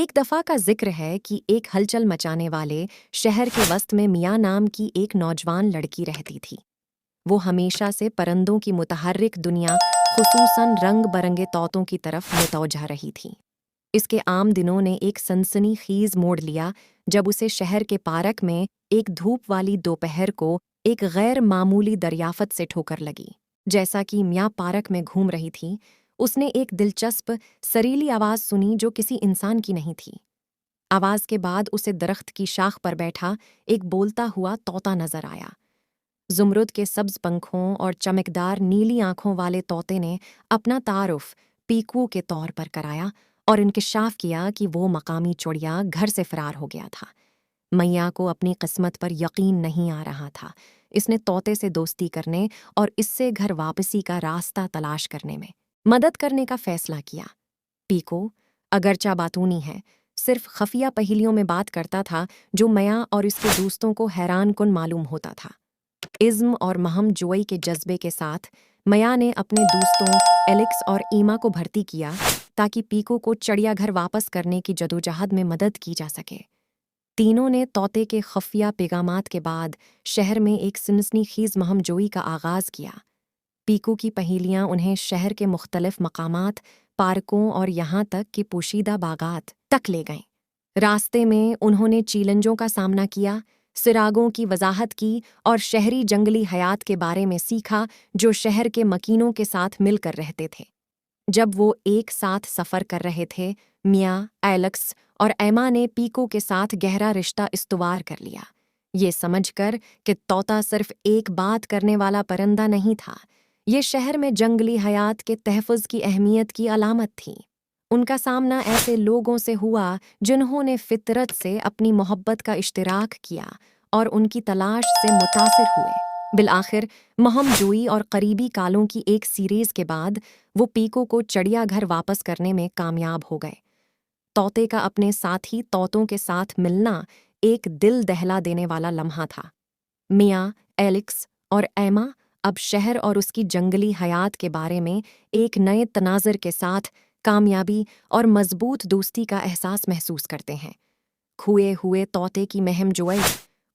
एक दफ़ा का जिक्र है कि एक हलचल मचाने वाले शहर के वस्त में मियाँ नाम की एक नौजवान लड़की रहती थी। वो हमेशा से परिंदों की मुतहर्रिक दुनिया, खुसूसन रंग बरंगे तोतों की तरफ मुतवज्जह रही थी। इसके आम दिनों ने एक सनसनीखेज मोड़ लिया जब उसे शहर के पार्क में एक धूप वाली दोपहर को एक गैर मामूली दरियाफत से ठोकर लगी। जैसा कि मियाँ पार्क में घूम रही थी, उसने एक दिलचस्प सरीली आवाज़ सुनी जो किसी इंसान की नहीं थी। आवाज़ के बाद उसे दरख्त की शाख पर बैठा एक बोलता हुआ तोता नजर आया। ज़ुमरुद के सब्ज पंखों और चमकदार नीली आंखों वाले तोते ने अपना तारुफ पीकू के तौर पर कराया और इंकिशाफ किया कि वो मकामी चुड़िया घर से फरार हो गया था। मैया को अपनी किस्मत पर यकीन नहीं आ रहा था। इसने तोते से दोस्ती करने और इससे घर वापसी का रास्ता तलाश करने में मदद करने का फैसला किया। पीको, अगरचा बातूनी है, सिर्फ खफिया पहेलियों में बात करता था जो मैया और इसके दोस्तों को हैरान कुन मालूम होता था। इज़्म और महम जोई के जज्बे के साथ मैया ने अपने दोस्तों एलेक्स और ईमा को भर्ती किया ताकि पीको को चिड़ियाघर वापस करने की जदोजहद में मदद की जा सके। तीनों ने तोते के खफिया पैगामात के बाद शहर में एक सनसनीखेज महम जोई का आगाज़ किया। पीकू की पहेलियाँ उन्हें शहर के मुख्तलिफ मकामात, पार्कों और यहाँ तक कि पोशीदा बागात तक ले गईं। रास्ते में उन्होंने चैलेंजों का सामना किया, सिरागों की वजाहत की और शहरी जंगली हयात के बारे में सीखा जो शहर के मकीनों के साथ मिलकर रहते थे। जब वो एक साथ सफ़र कर रहे थे, मियाँ, एलेक्स और एमा ने पीको के साथ गहरा रिश्ता इस्तवार कर लिया, ये समझकर कि तोता सिर्फ एक बात करने वाला परिंदा नहीं था, ये शहर में जंगली हयात के तहफ़्फ़ुज़ की अहमियत की अलामत थी। उनका सामना ऐसे लोगों से हुआ जिन्होंने फितरत से अपनी मोहब्बत का इश्तिराक किया और उनकी तलाश से मुतासिर हुए। बिलाखिर महम जोई और करीबी कालों की एक सीरीज़ के बाद वो पीको को चिड़ियाघर वापस करने में कामयाब हो गए। तोते का अपने साथी तोतों के साथ मिलना एक दिल दहला देने वाला लम्हा था। मियाँ, एलेक्स और एमा अब शहर और उसकी जंगली हयात के बारे में एक नए तनाज़र के साथ कामयाबी और मजबूत दोस्ती का एहसास महसूस करते हैं। खोए हुए तोते की महम जोई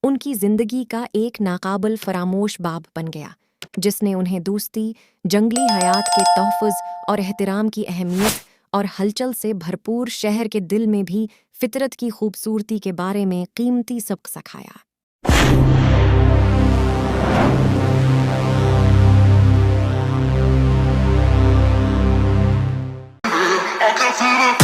उनकी जिंदगी का एक नाकाबिल फरामोश बाब बन गया, जिसने उन्हें दोस्ती, जंगली हयात के तहफ़्फ़ुज़ और एहतराम की अहमियत और हलचल से भरपूर शहर के दिल में भी फितरत की खूबसूरती के बारे में कीमती सबक सिखाया। I can feel it.